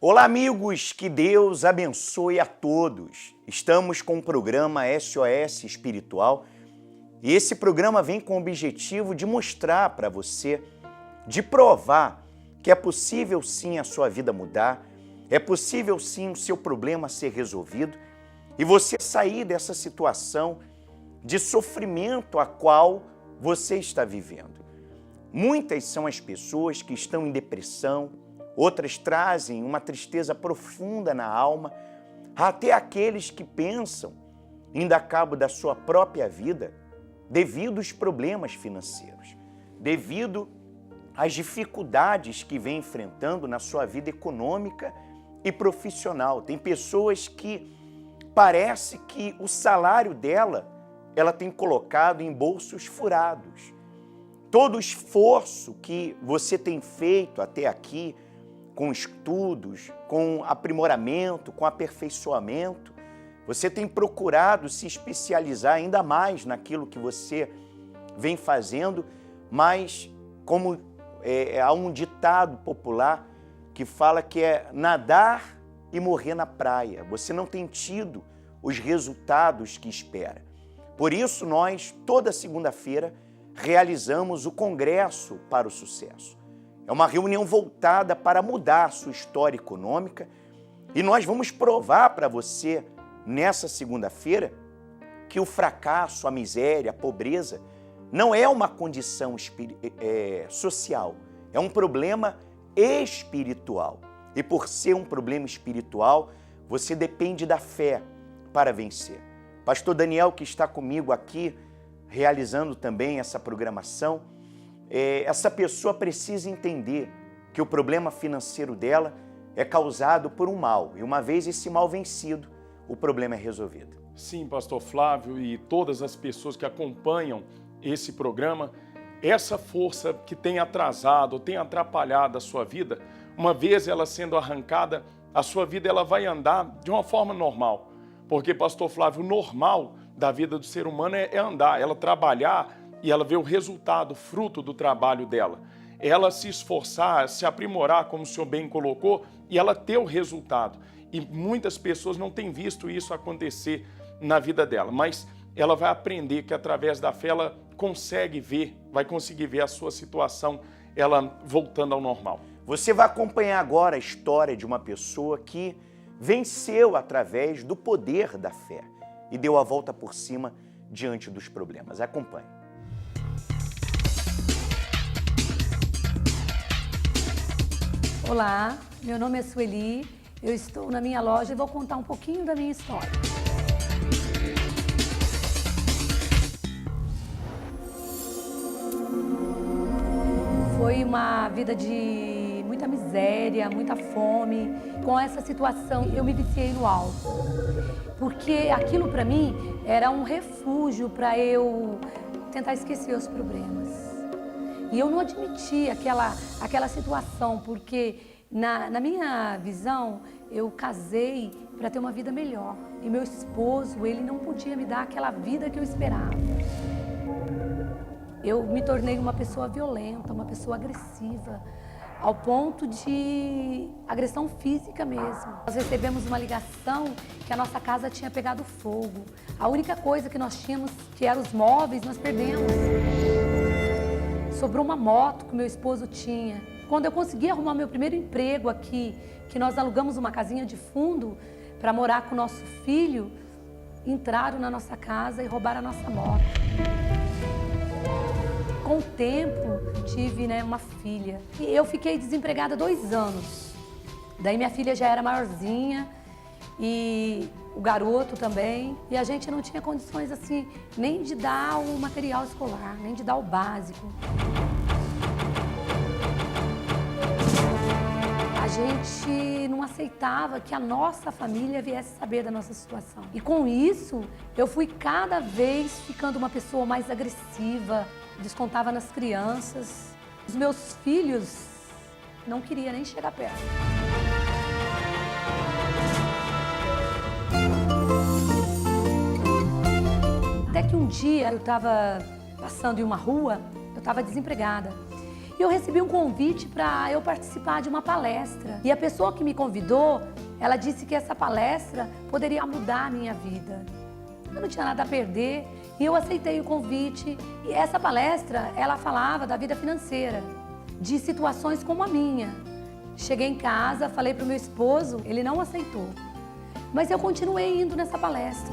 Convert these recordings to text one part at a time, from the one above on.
Olá, amigos, que Deus abençoe a todos. Estamos com o programa SOS Espiritual e esse programa vem com o objetivo de mostrar para você, de provar que é possível sim a sua vida mudar, é possível sim o seu problema ser resolvido e você sair dessa situação de sofrimento a qual você está vivendo. Muitas são as pessoas que estão em depressão, outras trazem uma tristeza profunda na alma, até aqueles que pensam em dar cabo da sua própria vida devido aos problemas financeiros, devido às dificuldades que vem enfrentando na sua vida econômica e profissional. Tem pessoas que parece que o salário dela, ela tem colocado em bolsos furados. Todo o esforço que você tem feito até aqui, com estudos, com aprimoramento, com aperfeiçoamento, você tem procurado se especializar ainda mais naquilo que você vem fazendo, mas como há um ditado popular que fala que é nadar e morrer na praia. Você não tem tido os resultados que espera. Por isso nós, toda segunda-feira, realizamos o Congresso para o Sucesso. É uma reunião voltada para mudar a sua história econômica e nós vamos provar para você, nessa segunda-feira, que o fracasso, a miséria, a pobreza não é uma condição social, é um problema espiritual. E por ser um problema espiritual, você depende da fé para vencer. Pastor Daniel, que está comigo aqui, realizando também essa programação, essa pessoa precisa entender que o problema financeiro dela é causado por um mal. E uma vez esse mal vencido, o problema é resolvido. Sim, pastor Flávio e todas as pessoas que acompanham esse programa, essa força que tem atrasado, tem atrapalhado a sua vida, uma vez ela sendo arrancada, a sua vida ela vai andar de uma forma normal. Porque, pastor Flávio, o normal da vida do ser humano é andar, ela trabalhar e ela ver o resultado, fruto do trabalho dela. Ela se esforçar, se aprimorar, como o senhor bem colocou, e ela ter o resultado. E muitas pessoas não têm visto isso acontecer na vida dela, mas ela vai aprender que através da fé ela consegue ver, vai conseguir ver a sua situação, ela voltando ao normal. Você vai acompanhar agora a história de uma pessoa que venceu através do poder da fé e deu a volta por cima diante dos problemas. Acompanhe. Olá, meu nome é Sueli, eu estou na minha loja e vou contar um pouquinho da minha história. Foi uma vida de muita miséria, muita fome. Com essa situação, eu me viciei no álcool, porque aquilo para mim era um refúgio para eu tentar esquecer os problemas. E eu não admitia aquela situação, porque na minha visão, eu casei para ter uma vida melhor. E meu esposo, ele não podia me dar aquela vida que eu esperava. Eu me tornei uma pessoa violenta, uma pessoa agressiva, ao ponto de agressão física mesmo. Nós recebemos uma ligação que a nossa casa tinha pegado fogo. A única coisa que nós tínhamos, que eram os móveis, nós perdemos. Sobrou uma moto que meu esposo tinha. Quando eu consegui arrumar meu primeiro emprego aqui, que nós alugamos uma casinha de fundo para morar com o nosso filho, entraram na nossa casa e roubaram a nossa moto. Com o tempo, tive uma filha. E eu fiquei desempregada 2 anos. Daí minha filha já era maiorzinha e o garoto também. E a gente não tinha condições assim, nem de dar o material escolar, nem de dar o básico. A gente não aceitava que a nossa família viesse saber da nossa situação. E com isso, eu fui cada vez ficando uma pessoa mais agressiva, descontava nas crianças. Os meus filhos não queriam nem chegar perto. Até que um dia eu estava passando em uma rua, eu estava desempregada. E eu recebi um convite para eu participar de uma palestra. E a pessoa que me convidou, ela disse que essa palestra poderia mudar a minha vida. Eu não tinha nada a perder e eu aceitei o convite. E essa palestra, ela falava da vida financeira, de situações como a minha. Cheguei em casa, falei para o meu esposo, ele não aceitou. Mas eu continuei indo nessa palestra.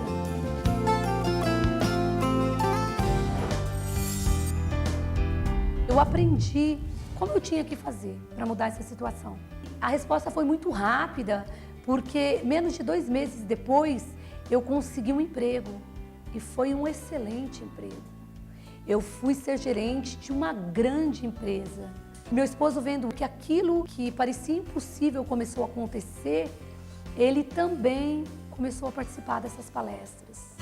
Eu aprendi como eu tinha que fazer para mudar essa situação. A resposta foi muito rápida, porque menos de 2 meses depois eu consegui um emprego e foi um excelente emprego. Eu fui ser gerente de uma grande empresa. Meu esposo, vendo que aquilo que parecia impossível começou a acontecer, ele também começou a participar dessas palestras.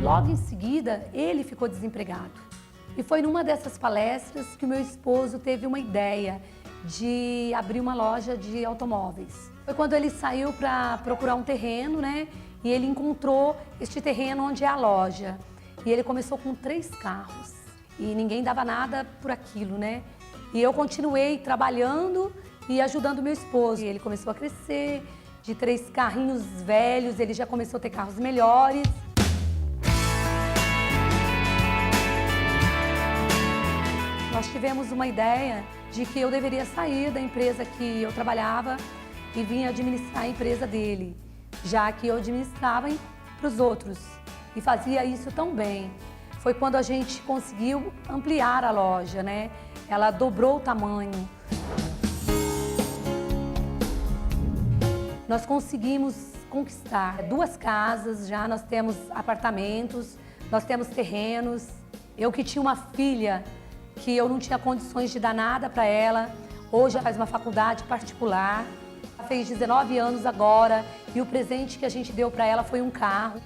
Logo em seguida, ele ficou desempregado. E foi numa dessas palestras que o meu esposo teve uma ideia de abrir uma loja de automóveis. Foi quando ele saiu para procurar um terreno, né? E ele encontrou este terreno onde é a loja. E ele começou com 3 carros. E ninguém dava nada por aquilo, né? E eu continuei trabalhando e ajudando meu esposo. E ele começou a crescer, de 3 carrinhos velhos, ele já começou a ter carros melhores. Nós tivemos uma ideia de que eu deveria sair da empresa que eu trabalhava e vir administrar a empresa dele, já que eu administrava para os outros e fazia isso tão bem. Foi quando a gente conseguiu ampliar a loja, né? Ela dobrou o tamanho. Nós conseguimos conquistar 2 casas, já nós temos apartamentos, nós temos terrenos. Eu que tinha uma filha que eu não tinha condições de dar nada para ela, hoje ela faz uma faculdade particular. Ela fez 19 anos agora e o presente que a gente deu para ela foi um carro.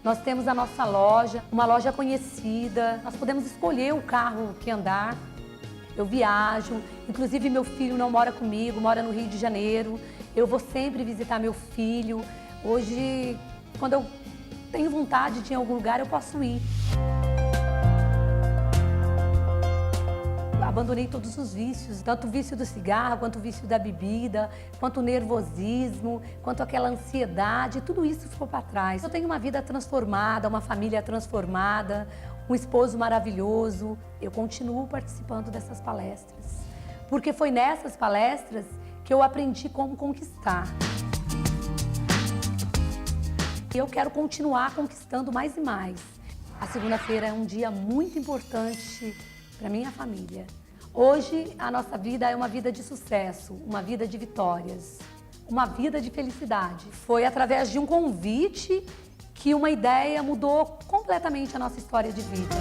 Nós temos a nossa loja, uma loja conhecida, nós podemos escolher o carro que andar. Eu viajo, inclusive meu filho não mora comigo, mora no Rio de Janeiro. Eu vou sempre visitar meu filho. Hoje, quando eu tenho vontade de ir em algum lugar, eu posso ir. Abandonei todos os vícios, tanto o vício do cigarro, quanto o vício da bebida, quanto o nervosismo, quanto aquela ansiedade, tudo isso ficou para trás. Eu tenho uma vida transformada, uma família transformada, um esposo maravilhoso. Eu continuo participando dessas palestras, porque foi nessas palestras que eu aprendi como conquistar. E eu quero continuar conquistando mais e mais. A segunda-feira é um dia muito importante para minha família. Hoje, a nossa vida é uma vida de sucesso, uma vida de vitórias, uma vida de felicidade. Foi através de um convite que uma ideia mudou completamente a nossa história de vida.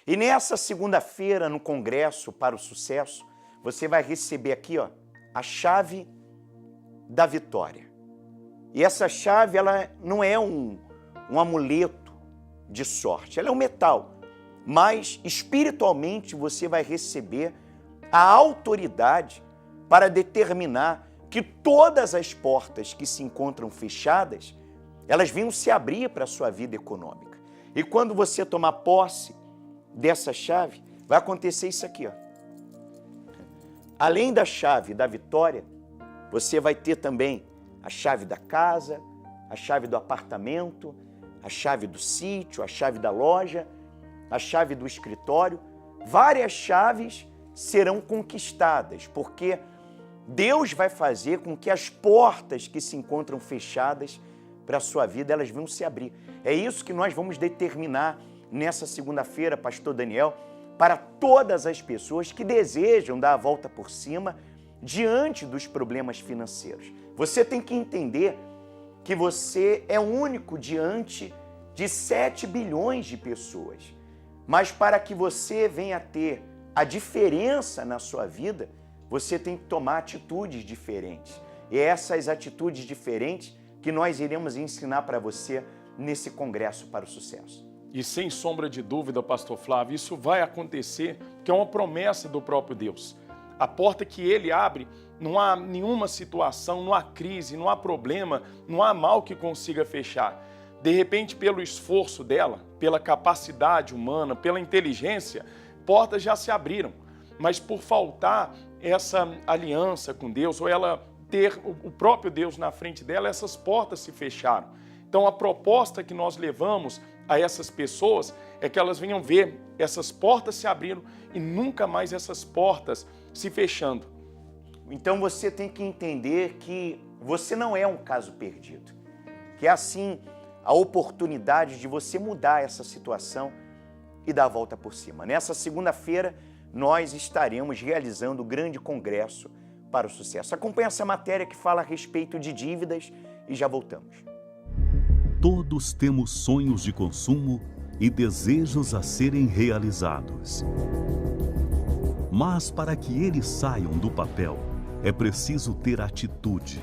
E nessa segunda-feira, no Congresso para o Sucesso, você vai receber aqui, ó, a chave da vitória. E essa chave, ela não é um amuleto de sorte, ela é um metal. Mas espiritualmente você vai receber a autoridade para determinar que todas as portas que se encontram fechadas, elas venham se abrir para a sua vida econômica. E quando você tomar posse dessa chave, vai acontecer isso aqui, ó. Além da chave da vitória, você vai ter também a chave da casa, a chave do apartamento, a chave do sítio, a chave da loja, a chave do escritório. Várias chaves serão conquistadas, porque Deus vai fazer com que as portas que se encontram fechadas para a sua vida, elas vão se abrir. É isso que nós vamos determinar nessa segunda-feira, Pastor Daniel, para todas as pessoas que desejam dar a volta por cima diante dos problemas financeiros. Você tem que entender que você é único diante de 7 bilhões de pessoas. Mas para que você venha a ter a diferença na sua vida, você tem que tomar atitudes diferentes. E essas atitudes diferentes que nós iremos ensinar para você nesse Congresso para o Sucesso. E sem sombra de dúvida, Pastor Flávio, isso vai acontecer, porque é uma promessa do próprio Deus. A porta que Ele abre, não há nenhuma situação, não há crise, não há problema, não há mal que consiga fechar. De repente, pelo esforço dela, pela capacidade humana, pela inteligência, portas já se abriram. Mas por faltar essa aliança com Deus, ou ela ter o próprio Deus na frente dela, essas portas se fecharam. Então a proposta que nós levamos a essas pessoas é que elas venham ver essas portas se abrindo e nunca mais essas portas se fechando. Então você tem que entender que você não é um caso perdido, que é assim a oportunidade de você mudar essa situação e dar a volta por cima. Nessa segunda-feira, nós estaremos realizando o grande congresso para o sucesso. Acompanhe essa matéria que fala a respeito de dívidas e já voltamos. Todos temos sonhos de consumo e desejos a serem realizados. Mas para que eles saiam do papel, é preciso ter atitude.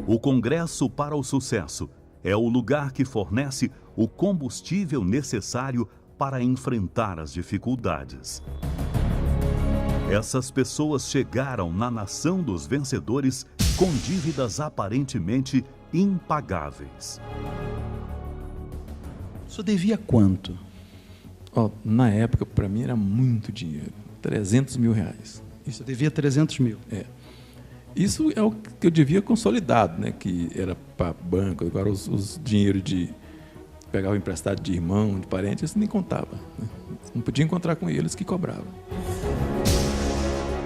O Congresso para o Sucesso é o lugar que fornece o combustível necessário para enfrentar as dificuldades. Essas pessoas chegaram na nação dos vencedores com dívidas aparentemente impagáveis. O senhor devia quanto? Na época, para mim, era muito dinheiro. 300 mil reais. Isso, eu devia 300 mil. Isso é o que eu devia consolidado, né? Que era para banco. Agora, os dinheiros de pegar o emprestado de irmão, de parente, isso nem contava. Né? Não podia encontrar com eles que cobravam.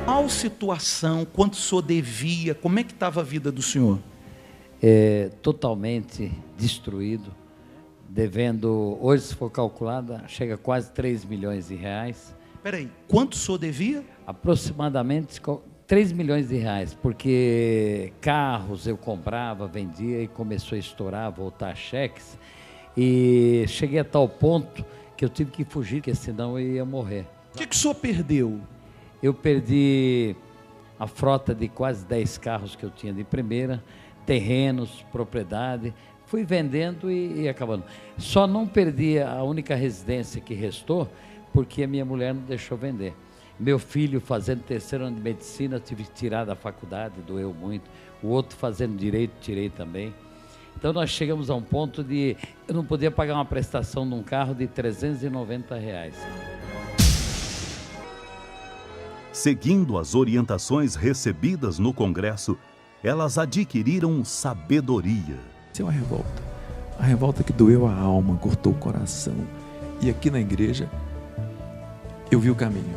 Qual situação, quanto o senhor devia, como é que estava a vida do senhor? Totalmente destruído, devendo, hoje se for calculada, chega a quase 3 milhões de reais. Peraí, quanto o senhor devia? Aproximadamente 3 milhões de reais, porque carros eu comprava, vendia e começou a estourar, voltar cheques, e cheguei a tal ponto que eu tive que fugir, porque senão eu ia morrer. O que o senhor perdeu? Eu perdi a frota de quase 10 carros que eu tinha de primeira, terrenos, propriedade, fui vendendo e acabando. Só não perdi a única residência que restou, porque a minha mulher não deixou vender. Meu filho fazendo terceiro ano de medicina, tive que tirar da faculdade, doeu muito. O outro fazendo direito, tirei também. Então nós chegamos a um ponto de eu não podia pagar uma prestação de um carro de R$390. Seguindo as orientações recebidas no Congresso, elas adquiriram sabedoria. Isso é uma revolta. A revolta que doeu a alma, cortou o coração. E aqui na igreja, eu vi o caminho.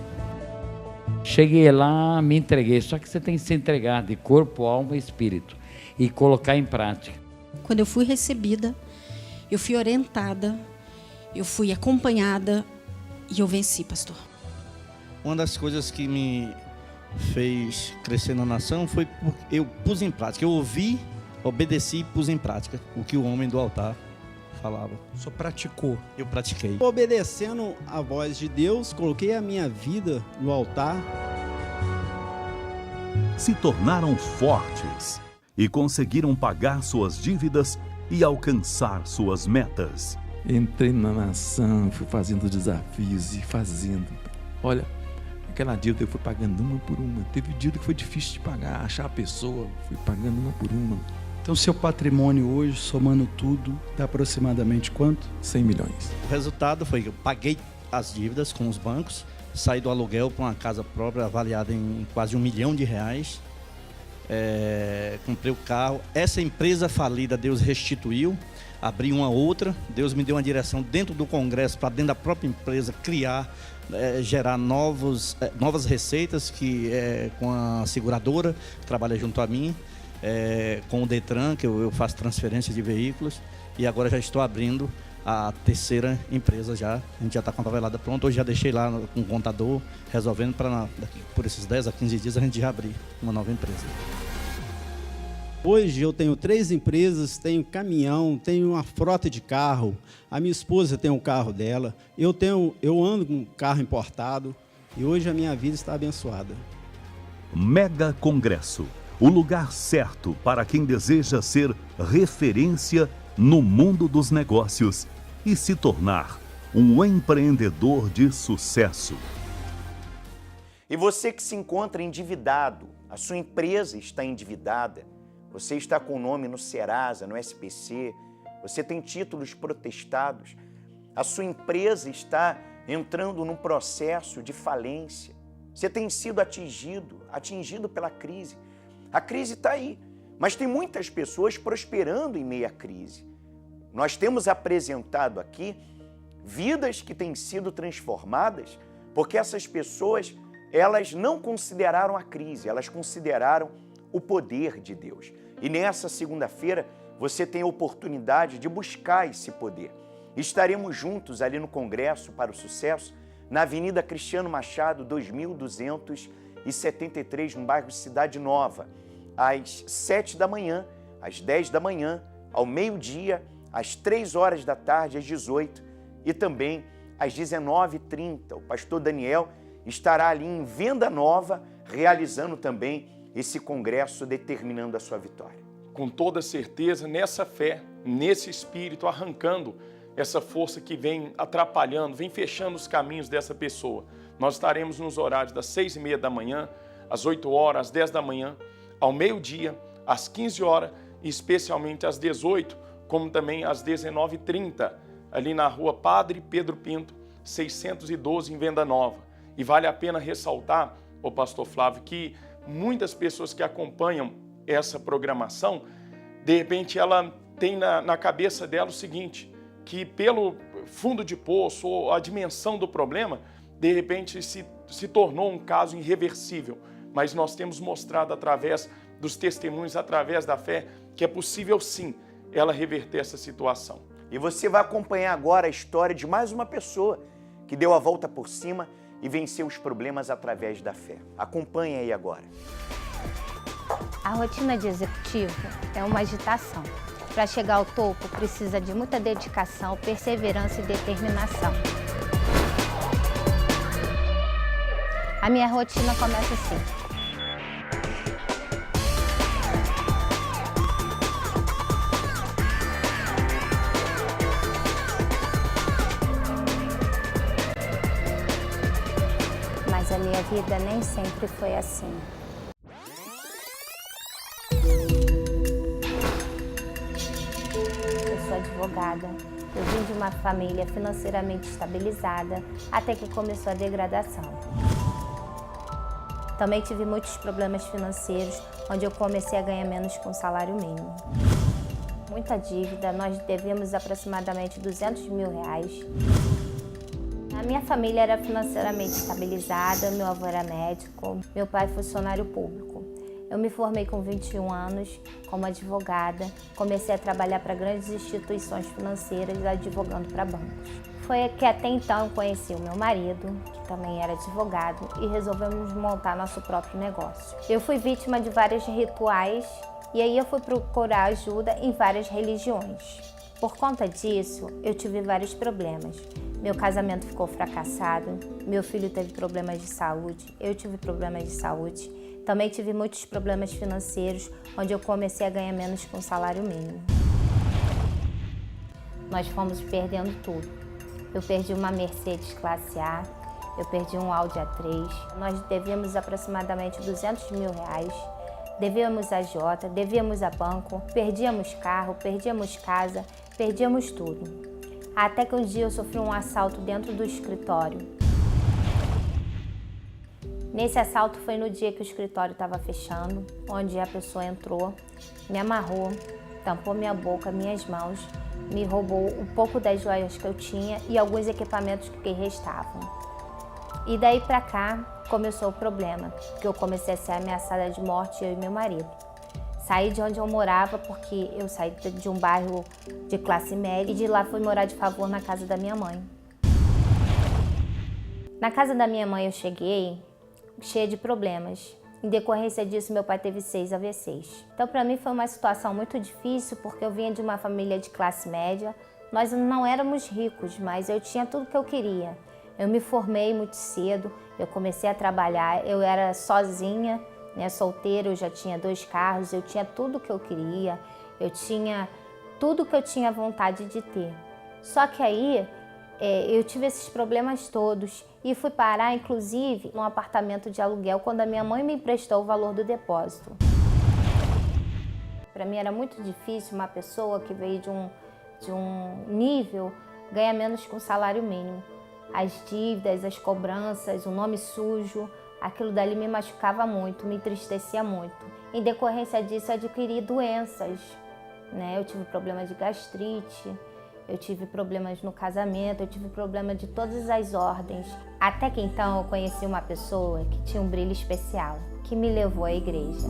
Cheguei lá, me entreguei. Só que você tem que se entregar de corpo, alma e espírito. E colocar em prática. Quando eu fui recebida, eu fui orientada, eu fui acompanhada e eu venci, pastor. Uma das coisas que me fez crescer na nação foi porque eu pus em prática. Eu ouvi, obedeci e pus em prática o que o homem do altar falava. Só praticou? Eu pratiquei. Obedecendo a voz de Deus, coloquei a minha vida no altar. Se tornaram fortes e conseguiram pagar suas dívidas e alcançar suas metas. Entrei na nação, fui fazendo desafios e fazendo. Olha, aquela dívida eu fui pagando uma por uma. Teve dívida que foi difícil de pagar, achar a pessoa, fui pagando uma por uma. Então, seu patrimônio hoje, somando tudo, dá aproximadamente quanto? 100 milhões. O resultado foi que eu paguei as dívidas com os bancos, saí do aluguel para uma casa própria avaliada em quase R$1 milhão. Comprei o carro. Essa empresa falida, Deus restituiu. Abri uma outra. Deus me deu uma direção dentro do Congresso, para dentro da própria empresa, criar, gerar novas receitas com a seguradora, que trabalha junto a mim. Com o Detran, que eu faço transferência de veículos, e agora já estou abrindo a terceira empresa já. A gente já está com a papelada pronta. Hoje já deixei lá com o contador, resolvendo para por esses 10 a 15 dias a gente já abrir uma nova empresa. Hoje eu tenho 3 empresas, tenho caminhão, tenho uma frota de carro, a minha esposa tem um carro dela, eu ando com um carro importado e hoje a minha vida está abençoada. Mega Congresso, o lugar certo para quem deseja ser referência no mundo dos negócios e se tornar um empreendedor de sucesso. E você que se encontra endividado, a sua empresa está endividada, você está com o nome no Serasa, no SPC, você tem títulos protestados, A sua empresa está entrando num processo de falência. Você tem sido atingido pela crise. A crise está aí, mas tem muitas pessoas prosperando em meio à crise. Nós temos apresentado aqui vidas que têm sido transformadas porque essas pessoas, elas não consideraram a crise, elas consideraram o poder de Deus. E nessa segunda-feira, você tem a oportunidade de buscar esse poder. Estaremos juntos ali no Congresso para o Sucesso, na Avenida Cristiano Machado, 2273, no bairro Cidade Nova, às 7 da manhã, às 10 da manhã, ao meio-dia, às 3 horas da tarde, às 18 e também às 19h30. O pastor Daniel estará ali em Venda Nova, realizando também esse congresso, determinando a sua vitória. Com toda certeza, nessa fé, nesse espírito, arrancando essa força que vem atrapalhando, vem fechando os caminhos dessa pessoa. Nós estaremos nos horários das 6h30 da manhã, às 8 horas, às 10 da manhã, ao meio-dia, às 15 horas e especialmente às 18, como também às 19h30, ali na rua Padre Pedro Pinto, 612, em Venda Nova. E vale a pena ressaltar, ô pastor Flávio, que muitas pessoas que acompanham essa programação, de repente ela tem na cabeça dela o seguinte, que pelo fundo de poço ou a dimensão do problema, de repente se tornou um caso irreversível. Mas nós temos mostrado através dos testemunhos, através da fé, que é possível sim ela reverter essa situação. E você vai acompanhar agora a história de mais uma pessoa que deu a volta por cima e venceu os problemas através da fé. Acompanhe aí agora. A rotina de executivo é uma agitação. Para chegar ao topo, precisa de muita dedicação, perseverança e determinação. A minha rotina começa assim. Mas a minha vida nem sempre foi assim. Advogada. Eu vim de uma família financeiramente estabilizada até que começou a degradação. Também tive muitos problemas financeiros, onde eu comecei a ganhar menos com o salário mínimo. Muita dívida, nós devemos aproximadamente R$200 mil. A minha família era financeiramente estabilizada, meu avô era médico, meu pai funcionário público. Eu me formei com 21 anos como advogada, comecei a trabalhar para grandes instituições financeiras, advogando para bancos. Foi que até então eu conheci o meu marido, que também era advogado, e resolvemos montar nosso próprio negócio. Eu fui vítima de vários rituais e aí eu fui procurar ajuda em várias religiões. Por conta disso, eu tive vários problemas. Meu casamento ficou fracassado, meu filho teve problemas de saúde, eu tive problemas de saúde. Também tive muitos problemas financeiros, onde eu comecei a ganhar menos com o salário mínimo. Nós fomos perdendo tudo. Eu perdi uma Mercedes classe A, eu perdi um Audi A3. Nós devíamos aproximadamente R$200 mil. Devíamos a agiota, devíamos a banco, perdíamos carro, perdíamos casa, perdíamos tudo. Até que um dia eu sofri um assalto dentro do escritório. Nesse assalto foi no dia que o escritório estava fechando, onde a pessoa entrou, me amarrou, tampou minha boca, minhas mãos, me roubou um pouco das joias que eu tinha e alguns equipamentos que restavam. E daí pra cá começou o problema, que eu comecei a ser ameaçada de morte, eu e meu marido. Saí de onde eu morava porque eu saí de um bairro de classe média e de lá fui morar de favor na casa da minha mãe. Na casa da minha mãe eu cheguei cheia de problemas. Em decorrência disso, meu pai teve 6 AVCs. Então, para mim foi uma situação muito difícil porque eu vinha de uma família de classe média. Nós não éramos ricos, mas eu tinha tudo que eu queria. Eu me formei muito cedo, eu comecei a trabalhar, eu era sozinha, né, solteira, eu já tinha 2 carros, eu tinha tudo que eu queria, eu tinha tudo que eu tinha vontade de ter. Só que aí eu tive esses problemas todos e fui parar, inclusive, num apartamento de aluguel quando a minha mãe me emprestou o valor do depósito. Para mim era muito difícil uma pessoa que veio de um nível ganha menos que um salário mínimo. As dívidas, as cobranças, o nome sujo, aquilo dali me machucava muito, me entristecia muito. Em decorrência disso, eu adquiri doenças, né? Eu tive problema de gastrite, eu tive problemas no casamento, eu tive problema de todas as ordens. Até que então eu conheci uma pessoa que tinha um brilho especial, que me levou à igreja,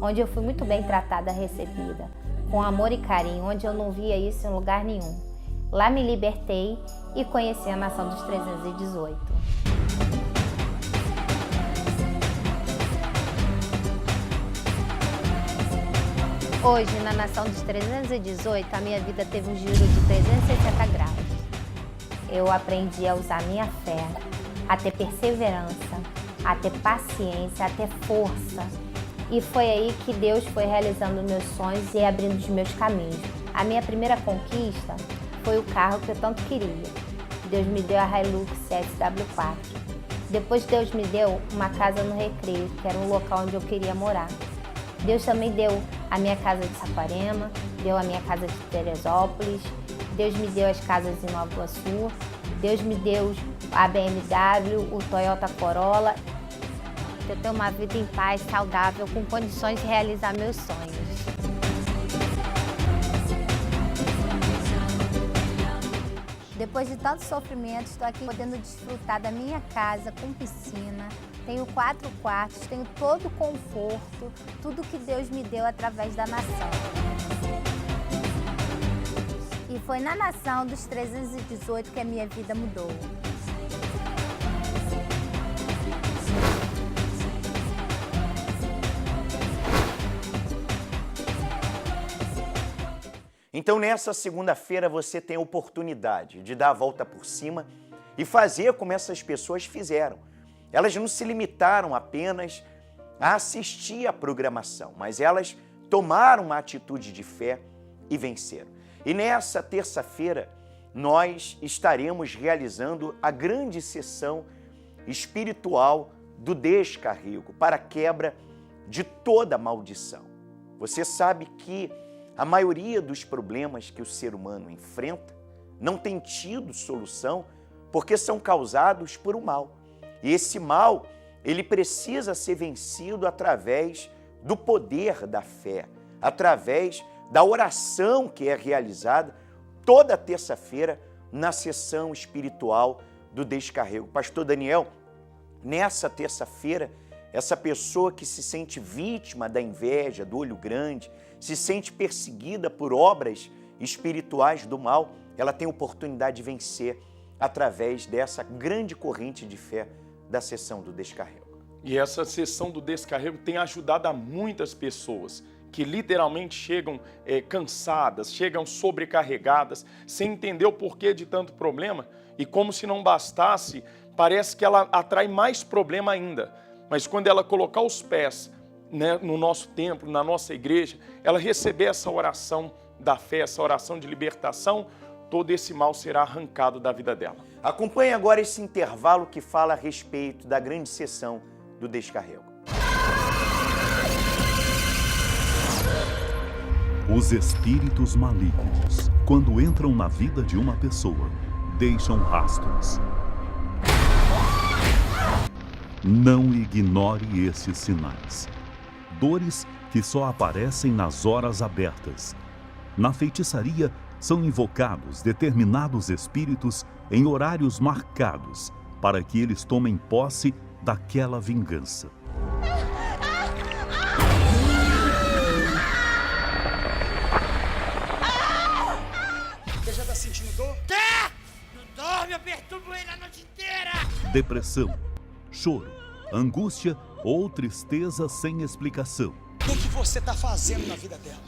onde eu fui muito bem tratada, recebida, com amor e carinho, onde eu não via isso em lugar nenhum. Lá me libertei e conheci a Nação dos 318. Hoje, na Nação dos 318, a minha vida teve um giro de 360 graus. Eu aprendi a usar minha fé, a ter perseverança, a ter paciência, a ter força. E foi aí que Deus foi realizando meus sonhos e abrindo os meus caminhos. A minha primeira conquista foi o carro que eu tanto queria. Deus me deu a Hilux SW4. Depois Deus me deu uma casa no Recreio, que era um local onde eu queria morar. Deus também deu a minha casa de Saquarema, deu a minha casa de Teresópolis, Deus me deu as casas em Nova Iguaçu, Deus me deu a BMW, o Toyota Corolla. Eu tenho uma vida em paz, saudável, com condições de realizar meus sonhos. Depois de tanto sofrimento, estou aqui podendo desfrutar da minha casa com piscina. Tenho 4 quartos, tenho todo o conforto, tudo que Deus me deu através da nação. E foi na Nação dos 318 que a minha vida mudou. Então, nessa segunda-feira, você tem a oportunidade de dar a volta por cima e fazer como essas pessoas fizeram. Elas não se limitaram apenas a assistir à programação, mas elas tomaram uma atitude de fé e venceram. E nessa terça-feira, nós estaremos realizando a grande sessão espiritual do descarrego para a quebra de toda maldição. Você sabe que a maioria dos problemas que o ser humano enfrenta não tem tido solução porque são causados por o mal. E esse mal, ele precisa ser vencido através do poder da fé, através da oração que é realizada toda terça-feira na sessão espiritual do descarrego. Pastor Daniel, nessa terça-feira, essa pessoa que se sente vítima da inveja, do olho grande, se sente perseguida por obras espirituais do mal, ela tem oportunidade de vencer através dessa grande corrente de fé da sessão do descarrego. E essa sessão do descarrego tem ajudado a muitas pessoas que literalmente chegam cansadas, chegam sobrecarregadas, sem entender o porquê de tanto problema, e como se não bastasse, parece que ela atrai mais problema ainda. Mas quando ela colocar os pés, né, no nosso templo, na nossa igreja, ela receber essa oração da fé, essa oração de libertação, todo esse mal será arrancado da vida dela. Acompanhe agora esse intervalo que fala a respeito da grande sessão do descarrego. Os espíritos malignos, quando entram na vida de uma pessoa, deixam rastros. Não ignore esses sinais. Dores que só aparecem nas horas abertas. Na feitiçaria, são invocados determinados espíritos em horários marcados para que eles tomem posse daquela vingança. Você já está sentindo dor? Tá! Não dorme, eu perturbo ele a noite inteira! Depressão, choro, angústia ou tristeza sem explicação. O que você está fazendo na vida dela?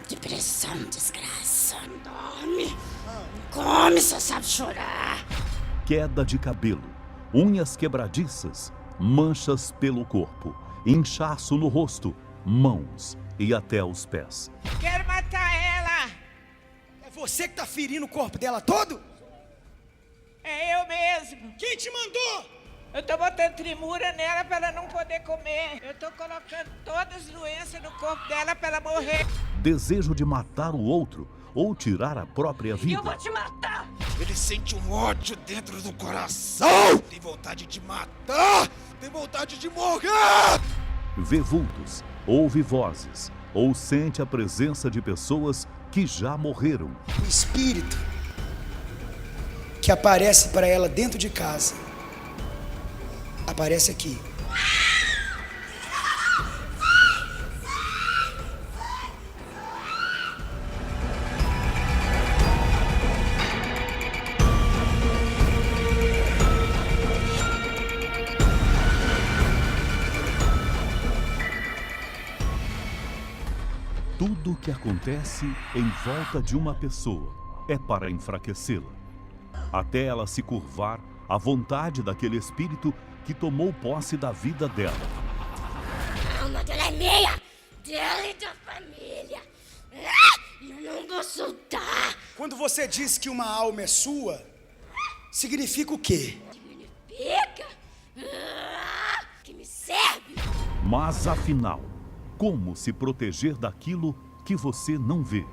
Depressão, desgraça, dorme. Come, só sabe chorar. Queda de cabelo, unhas quebradiças, manchas pelo corpo, inchaço no rosto, mãos e até os pés. Quero matar ela! É você que tá ferindo o corpo dela todo? É eu mesmo. Quem te mandou? Eu tô botando trimura nela pra ela não poder comer. Eu tô colocando todas as doenças no corpo dela pra ela morrer. Desejo de matar o outro ou tirar a própria vida. Eu vou te matar! Ele sente um ódio dentro do coração. Tem vontade de matar. Tem vontade de morrer. Vê vultos, ouve vozes, ou sente a presença de pessoas que já morreram. O espírito que aparece para ela dentro de casa, aparece aqui. Tudo o que acontece em volta de uma pessoa é para enfraquecê-la, até ela se curvar à vontade daquele espírito que tomou posse da vida dela. A alma dela é minha, dela e da família. Eu não vou soltar. Quando você diz que uma alma é sua, significa o quê? Significa que me serve. Mas afinal, como se proteger daquilo que você não vê?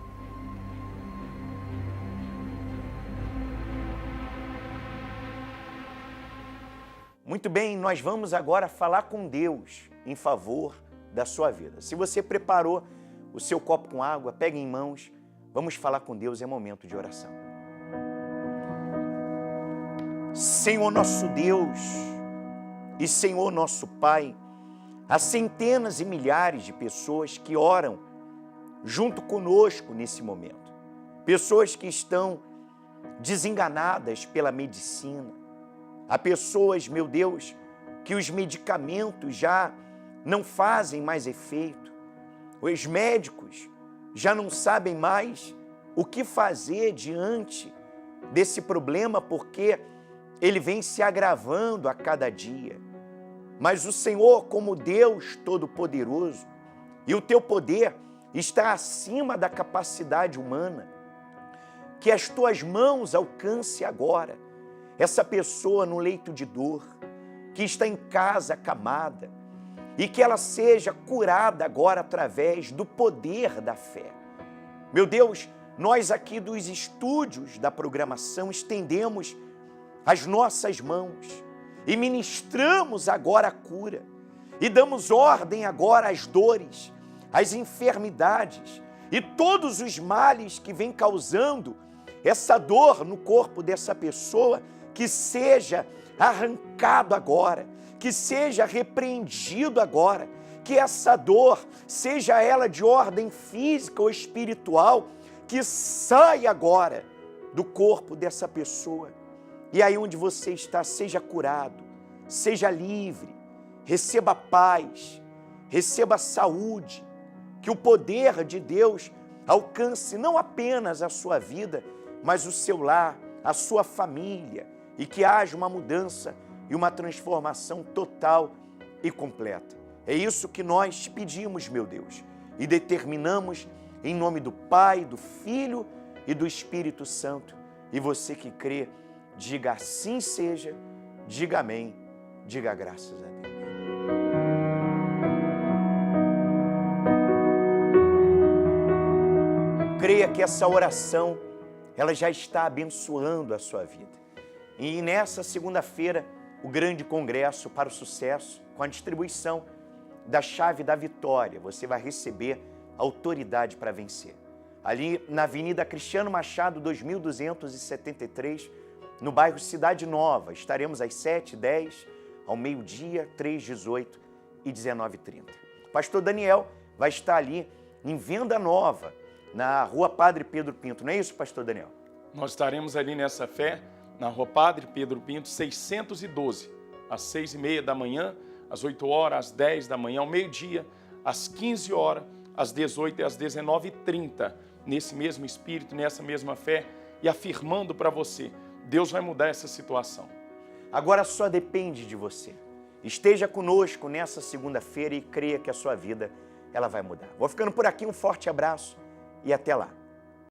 Muito bem, nós vamos agora falar com Deus em favor da sua vida. Se você preparou o seu copo com água, pegue em mãos, vamos falar com Deus, é momento de oração. Senhor nosso Deus e Senhor nosso Pai, há centenas e milhares de pessoas que oram junto conosco nesse momento. Pessoas que estão desenganadas pela medicina. Há pessoas, meu Deus, que os medicamentos já não fazem mais efeito. Os médicos já não sabem mais o que fazer diante desse problema, porque ele vem se agravando a cada dia. Mas o Senhor, como Deus Todo-Poderoso, e o teu poder está acima da capacidade humana, que as tuas mãos alcance agora essa pessoa no leito de dor, que está em casa acamada, e que ela seja curada agora através do poder da fé. Meu Deus, nós aqui dos estúdios da programação estendemos as nossas mãos e ministramos agora a cura e damos ordem agora às dores, às enfermidades e todos os males que vêm causando essa dor no corpo dessa pessoa, que seja arrancado agora, que seja repreendido agora, que essa dor, seja ela de ordem física ou espiritual, que saia agora do corpo dessa pessoa. E aí onde você está, seja curado, seja livre, receba paz, receba saúde, que o poder de Deus alcance não apenas a sua vida, mas o seu lar, a sua família, e que haja uma mudança e uma transformação total e completa. É isso que nós te pedimos, meu Deus, e determinamos em nome do Pai, do Filho e do Espírito Santo. E você que crê, diga assim seja, diga amém, diga graças a Deus. Creia que essa oração, ela já está abençoando a sua vida. E nessa segunda-feira, o grande congresso para o sucesso, com a distribuição da chave da vitória, você vai receber autoridade para vencer. Ali na Avenida Cristiano Machado, 2273, no bairro Cidade Nova, estaremos às 7h, 10h, ao meio-dia, 3h, 18h e 19h30. Pastor Daniel vai estar ali em Venda Nova, na Rua Padre Pedro Pinto. Não é isso, Pastor Daniel? Nós estaremos ali nessa fé, na Rua Padre Pedro Pinto, 612, às 6h30 da manhã, às 8h, às 10 da manhã, ao meio-dia, às 15h, às 18h e às 19h30, nesse mesmo espírito, nessa mesma fé, e afirmando para você, Deus vai mudar essa situação. Agora só depende de você. Esteja conosco nessa segunda-feira e creia que a sua vida ela vai mudar. Vou ficando por aqui, um forte abraço e até lá.